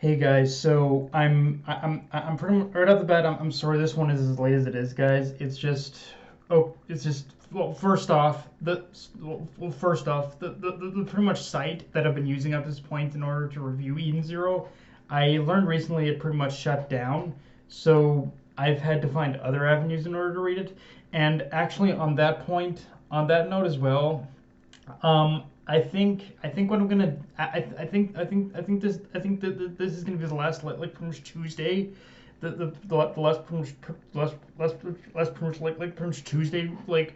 Hey guys, so I'm pretty much right off the bat. I'm sorry this one is as late as it is, guys. It's just well, first off, the pretty much site that I've been using up to this point in order to review Eden Zero, I learned recently it pretty much shut down. So I've had to find other avenues in order to read it. And actually, on that note as well, I think what I'm gonna I think this is gonna be the last like pretty much Tuesday, the last pretty much like pretty much Tuesday pretty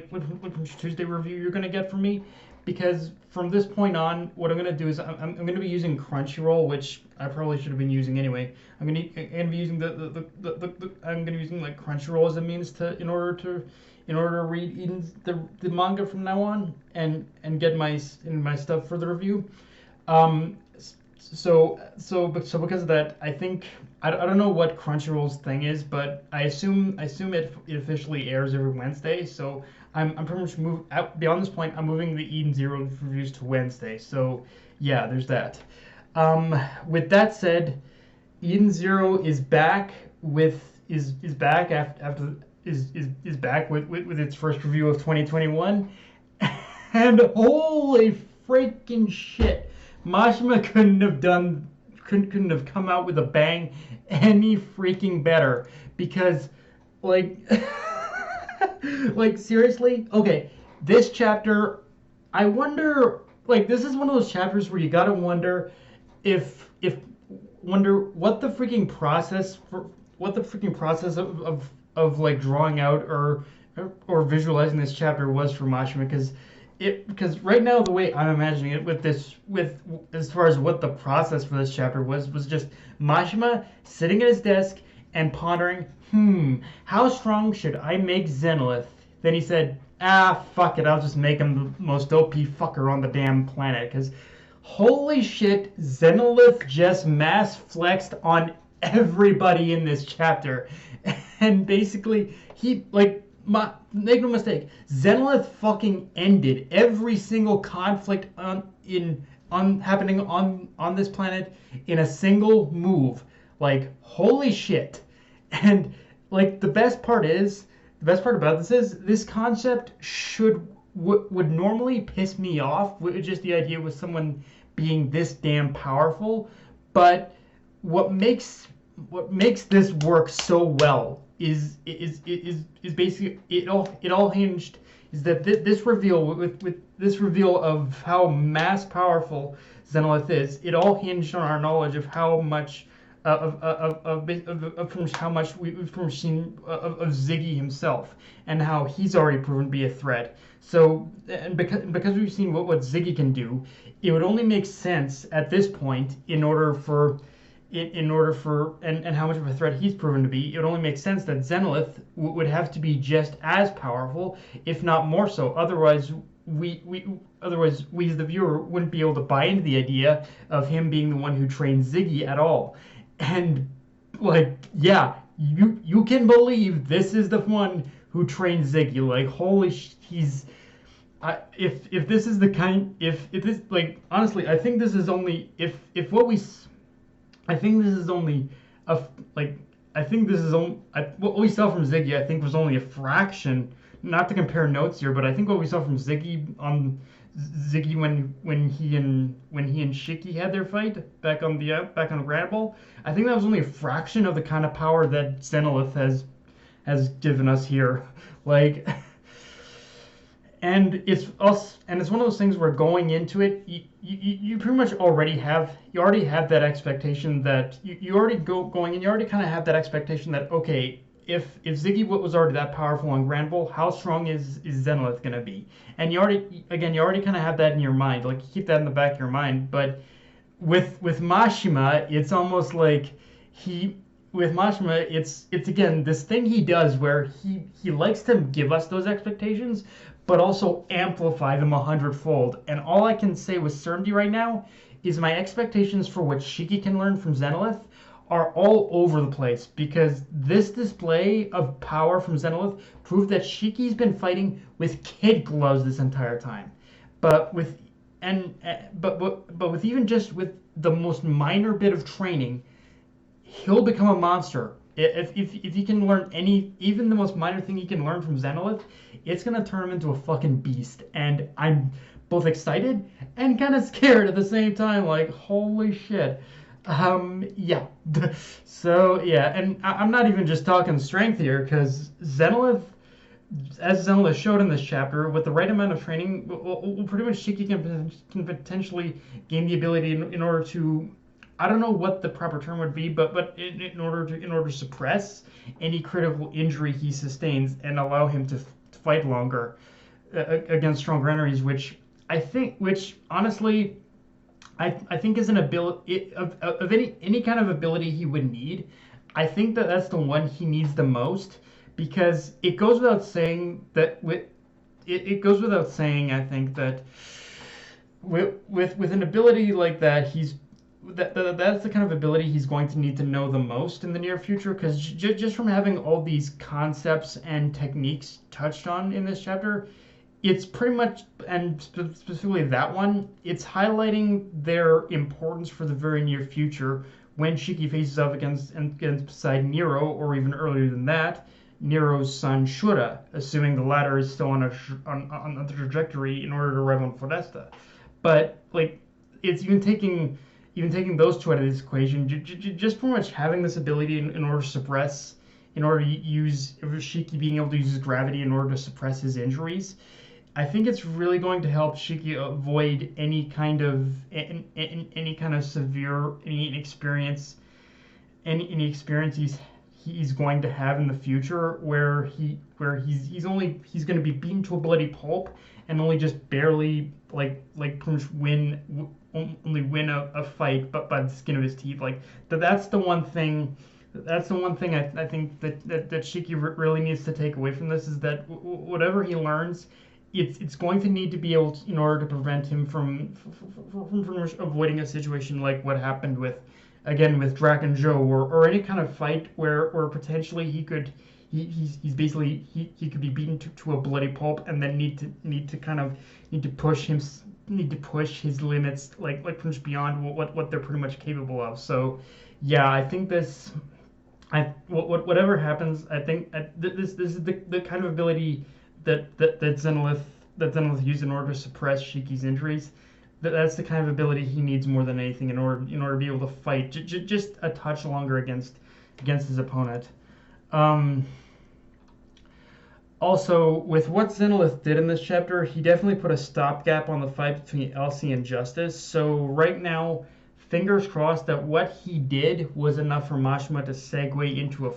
much Tuesday review you're gonna get from me, because from this point on what I'm gonna do is I'm gonna be using Crunchyroll, which I probably should have been using anyway. I'm gonna be using I'm gonna be using like Crunchyroll as a means to in order to read Eden's the manga from now on and get my stuff for the review. Um, so because of that, I don't know what Crunchyroll's thing is, but I assume it officially airs every Wednesday. So I'm pretty much move out beyond this point. I'm moving the Eden Zero reviews to Wednesday. So yeah, there's that. With that said, Eden Zero is back is back after is back with its first review of 2021, and holy freaking shit, Mashima couldn't have come out with a bang any freaking better, because like like seriously, okay, this chapter, I wonder, like, this is one of those chapters where you gotta wonder if wonder what the freaking process of like drawing out or visualizing this chapter was for Mashima, because right now the way I'm imagining it with as far as what the process for this chapter was just Mashima sitting at his desk and pondering, how strong should I make Xenolith? Then he said, fuck it, I'll just make him the most OP fucker on the damn planet, because holy shit, Xenolith just mass flexed on everybody in this chapter. And basically, make no mistake, Xenolith fucking ended every single conflict happening on this planet in a single move. Like, holy shit. And like the best part about this is this concept would normally piss me off with just the idea with someone being this damn powerful, but what makes this work so well is basically it all hinged is that this reveal with this reveal of how mass powerful Xenolith is, it all hinged on our knowledge of how much from how much we've from seen of Ziggy himself, and how he's already proven to be a threat. So, and because we've seen what Ziggy can do, it would only make sense at this point and how much of a threat he's proven to be, it would only makes sense that Xenolith would have to be just as powerful, if not more so. Otherwise we as the viewer wouldn't be able to buy into the idea of him being the one who trained Ziggy at all. And like, yeah, you can believe this is the one who trained Ziggy. Like, he's if this is the kind if this, like, honestly, I think this is only if what we I think this is only a like I think this is only what we saw from Ziggy. I think was only a fraction. Not to compare notes here, but I think what we saw from Ziggy when he and Shiki had their fight back on the Grand Ball, I think that was only a fraction of the kind of power that Xenolith has given us here. Like, and it's one of those things where going into it, you pretty much already have that expectation that you already going and you already kind of have that expectation that, okay, if Ziggy was already that powerful on Grand Ball, how strong is Xenolith gonna be? And you already kind of have that in your mind, like, you keep that in the back of your mind. But with Mashima, it's almost like it's again this thing he does where he likes to give us those expectations, but also amplify them 100-fold. And all I can say with certainty right now is my expectations for what Shiki can learn from Xenolith are all over the place, because this display of power from Xenolith proved that Shiki's been fighting with kid gloves this entire time. But with but with even just with the most minor bit of training, he'll become a monster. If he can learn even the most minor thing he can learn from Xenolith, it's gonna turn him into a fucking beast. And I'm both excited and kind of scared at the same time. Like, holy shit. Yeah. So yeah, and I'm not even just talking strength here, because Xenolith, as Xenolith showed in this chapter, with the right amount of training, pretty much Shiki can potentially gain the ability in order to, I don't know what the proper term would be, but in order to suppress any critical injury he sustains and allow him to fight longer against stronger enemies, which honestly, I think is an ability of any kind of ability he would need. I think that's the one he needs the most, because it goes without saying that it goes without saying, I think, that with an ability like that, that's the kind of ability he's going to need to know the most in the near future, because just from having all these concepts and techniques touched on in this chapter, it's pretty much, and specifically that one, it's highlighting their importance for the very near future when Shiki faces off against beside Nero, or even earlier than that, Nero's son Shura, assuming the latter is still on the trajectory in order to arrive on Foresta. But like, it's even taking those two out of this equation, just pretty much having this ability in order to suppress, in order to use Shiki being able to use his gravity in order to suppress his injuries. I think it's really going to help Shiki avoid any kind of severe experience he's going to have in the future, where he's going to be beaten to a bloody pulp and only just barely win a fight, but by the skin of his teeth. Like that's the one thing. That's the one thing I think that Shiki really needs to take away from this, is that whatever he learns, it's going to need to be able to, in order to prevent him from avoiding a situation like what happened with Drac and Joe, or any kind of fight where potentially he could be beaten to a bloody pulp, and then need to push his limits, like push beyond what they're pretty much capable of. So yeah, I think whatever happens, I think this is the kind of ability that Xenolith used in order to suppress Shiki's injuries. That's the kind of ability he needs more than anything in order to be able to fight just a touch longer against his opponent. Also, with what Xenolith did in this chapter, he definitely put a stopgap on the fight between Elsie and Justice. So right now, fingers crossed that what he did was enough for Mashima to segue into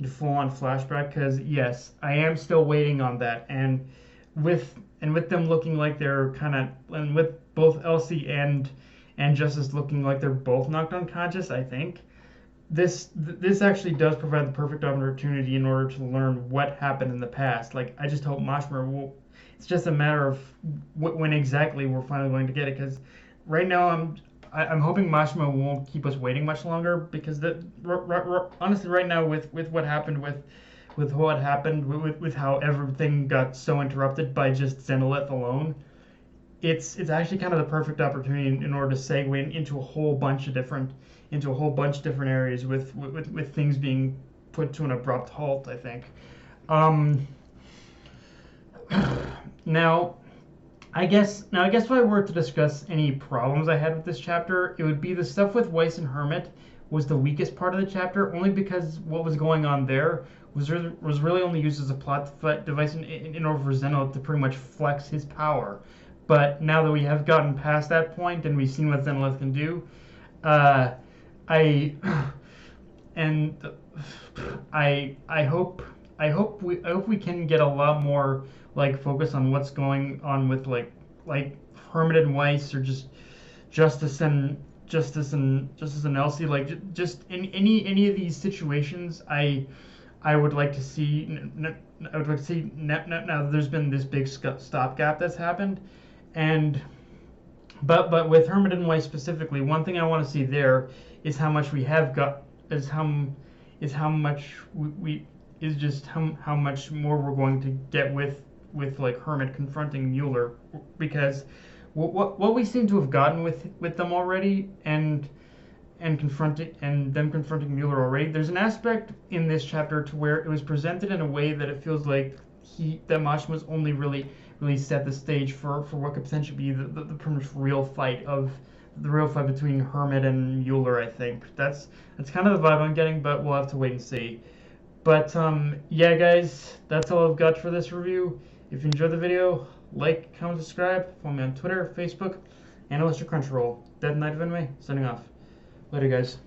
full-on flashback, because yes, I am still waiting on that. And with them looking like they're and with both Elsie and Justice looking like they're both knocked unconscious, I think this actually does provide the perfect opportunity in order to learn what happened in the past. Like, I just hope Mashima will. It's just a matter of when exactly we're finally going to get it, because right now I'm hoping Mashima won't keep us waiting much longer, because honestly right now with what happened with how everything got so interrupted by just Xenolith alone, it's actually kind of the perfect opportunity in order to segue into a whole bunch of different areas with things being put to an abrupt halt, I think. Now I guess if I were to discuss any problems I had with this chapter, it would be the stuff with Weiss and Hermit was the weakest part of the chapter, only because what was going on there was really only used as a plot device in order for Xenolith to pretty much flex his power. But now that we have gotten past that point and we've seen what Xenolith can do, I hope we can get a lot more focus on what's going on with like Hermit and Weiss, or just Justice and Elsie. Like just in any of these situations, I would like to see. I would like to see now there's been this big stopgap that's happened, but with Hermit and Weiss specifically, one thing I want to see there is how much we have got, how much more we're going to get with like Hermit confronting Mueller, because what we seem to have gotten with them already, and them confronting Mueller already. There's an aspect in this chapter to where it was presented in a way that it feels like that Mashima's only really set the stage for what could potentially be the pretty much real fight between Hermit and Mueller. I think that's kind of the vibe I'm getting, but we'll have to wait and see. But yeah, guys, that's all I've got for this review. If you enjoyed the video, like, comment, subscribe. Follow me on Twitter, Facebook, and Crunchyroll. Dead Knight of Anime, signing off. Later, guys.